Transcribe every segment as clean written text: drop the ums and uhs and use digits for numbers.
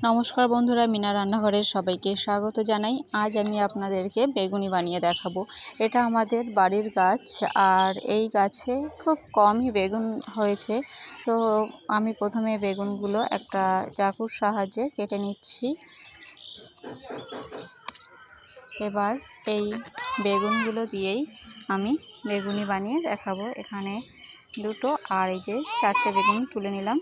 নমস্কার বন্ধুরা, মিনা রান্নাঘরের সবাইকে স্বাগত জানাই। আজ আমি আপনাদেরকে বেগুনি বানিয়ে দেখাবো। এটা আমাদের বাড়ির গাছ, আর এই গাছে খুব কমই বেগুন হয়েছে। তো আমি প্রথমে বেগুনগুলো একটা চাকুর সাহায্যে কেটে নিচ্ছি। এবার এই বেগুনগুলো দিয়েই আমি বেগুনি বানিয়ে দেখাবো। এখানে দুটো আর এই যে 4টে বেগুন তুলে নিলাম।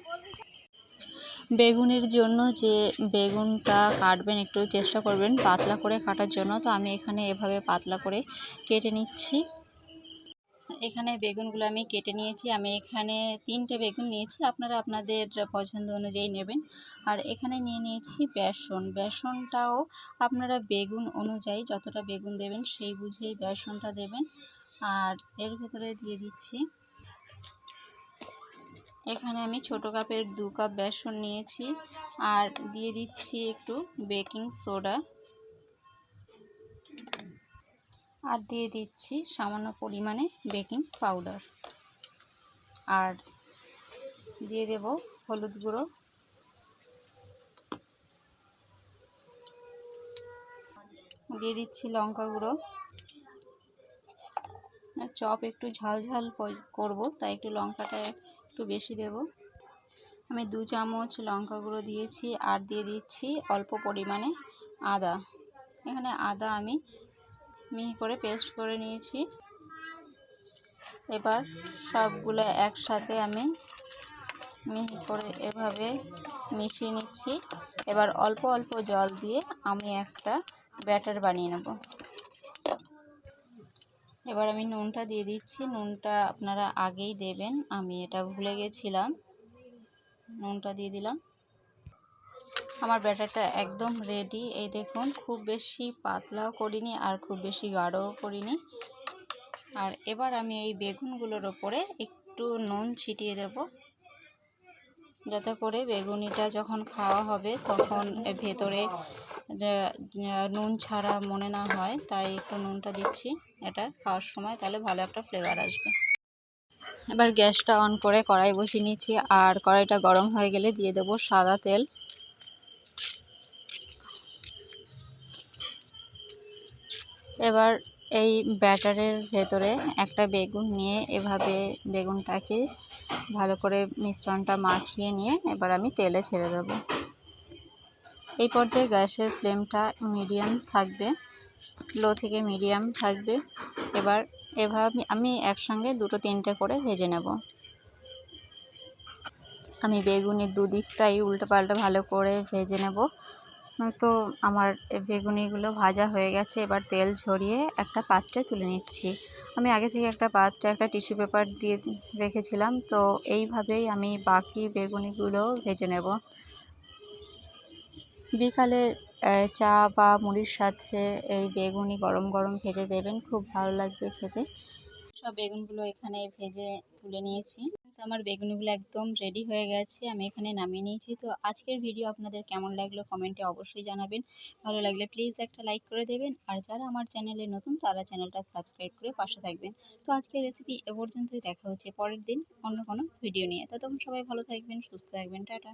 বেগুনের জন্য যে বেগুনটা কাটবেন একটু চেষ্টা করবেন পাতলা করে কাটার জন্য। তো আমি এখানে এভাবে পাতলা করে কেটে নিচ্ছি। এখানে বেগুনগুলো আমি কেটে নিয়েছি। আমি এখানে 3টে বেগুন নিয়েছি, আপনারা আপনাদের পছন্দ অনুযায়ী নেবেন। আর এখানে নিয়ে নিয়েছি বেসন। বেসনটাও আপনারা বেগুন অনুযায়ী যতটা বেগুন দেবেন সেই বুঝেই বেসনটা দেবেন। আর এর ভেতরে দিয়ে দিচ্ছি, এখানে আমি ছোটো কাপের 2 কাপ বেসন নিয়েছি। আর দিয়ে দিচ্ছি একটু বেকিং সোডা, আর দিয়ে দিচ্ছি সামান্য পরিমাণে বেকিং পাউডার, আর দিয়ে দেব হলুদ গুঁড়ো, দিয়ে দিচ্ছি লঙ্কা গুঁড়ো। চপ একটু ঝাল ঝাল করব, তাই একটু লঙ্কাটা একটু বেশি দেব। আমি 2 চামচ লঙ্কা গুঁড়ো দিয়েছি। আর দিয়ে দিচ্ছি অল্প পরিমাণে আদা। এখানে আদা আমি মিহি করে পেস্ট করে নিয়েছি। এবার সবগুলো একসাথে আমি মিহি করে এভাবে মিশিয়ে নিচ্ছি। এবার অল্প অল্প জল দিয়ে আমি একটা ব্যাটার বানিয়ে নেব। এবার আমি নুনটা দিয়ে দিচ্ছি। নুনটা আপনারা আগেই দেবেন, আমি এটা ভুলে গেছিলাম। নুনটা দিয়ে দিলাম। আমার ব্যাটারটা একদম রেডি। এই দেখুন, খুব বেশি পাতলাও করিনি আর খুব বেশি গাঢ়ও করিনি। আর এবার আমি এই বেগুনগুলোর ওপরে একটু নুন ছিটিয়ে দেব, যাতে করে বেগুনিটা যখন খাওয়া হবে তখন ভেতরে নুন ছাড়া মনে না হয়। তাই একটু নুনটা দিচ্ছি এটা খাওয়ার সময়, তাহলে ভালো একটা ফ্লেভার আসবে। এবার গ্যাসটা অন করে কড়াই বসিয়ে নিয়েছি। আর কড়াইটা গরম হয়ে গেলে দিয়ে দেবো সাদা তেল। এবার এই ব্যাটারের ভেতরে একটা বেগুন নিয়ে এভাবে বেগুনটাকে ভালো করে মিশ্রণটা মাখিয়ে নিয়ে এবার আমি তেলে ছেড়ে দেব। এই পর্যায়ে গ্যাসের ফ্লেমটা মিডিয়াম থাকবে, লো থেকে মিডিয়াম থাকবে। এবার এভাবে আমি একসঙ্গে 2-3টে করে ভেজে নেব। আমি বেগুনের দুদিকটাই উল্টো পাল্টা ভালো করে ভেজে নেব। তো আমার বেগুনিগুলো ভাজা হয়ে গেছে। এবার তেল ঝরিয়ে একটা পাত্রে তুলে নিচ্ছি। আমি আগে থেকে একটা পাত্রে একটা টিস্যু পেপার দিয়ে রেখেছিলাম। তো এইভাবেই আমি বাকি বেগুনিগুলো ভেজে নেব। বিকালে চা বা মুড়ির সাথে এই বেগুনি গরম গরম ভেজে দেবেন, খুব ভালো লাগবে খেতে। সব বেগুনগুলো এখানে ভেজে তুলে নিয়েছি। আমার বেগুনিগুলো একদম রেডি হয়ে গেছে, আমি এখানে নামিয়ে নিয়েছি। তো আজকের ভিডিও আপনাদের কেমন লাগলো কমেন্টে অবশ্যই জানাবেন। ভালো লাগলে প্লিজ একটা লাইক করে দেবেন। আর যারা আমার চ্যানেলে নতুন তারা চ্যানেলটা সাবস্ক্রাইব করে পাশে থাকবেন। তো আজকের রেসিপি এ পর্যন্তই। দেখা হচ্ছে পরের দিন অন্য কোনো ভিডিও নিয়ে। ততক্ষণ সবাই ভালো থাকবেন, সুস্থ থাকবেন। টাটা।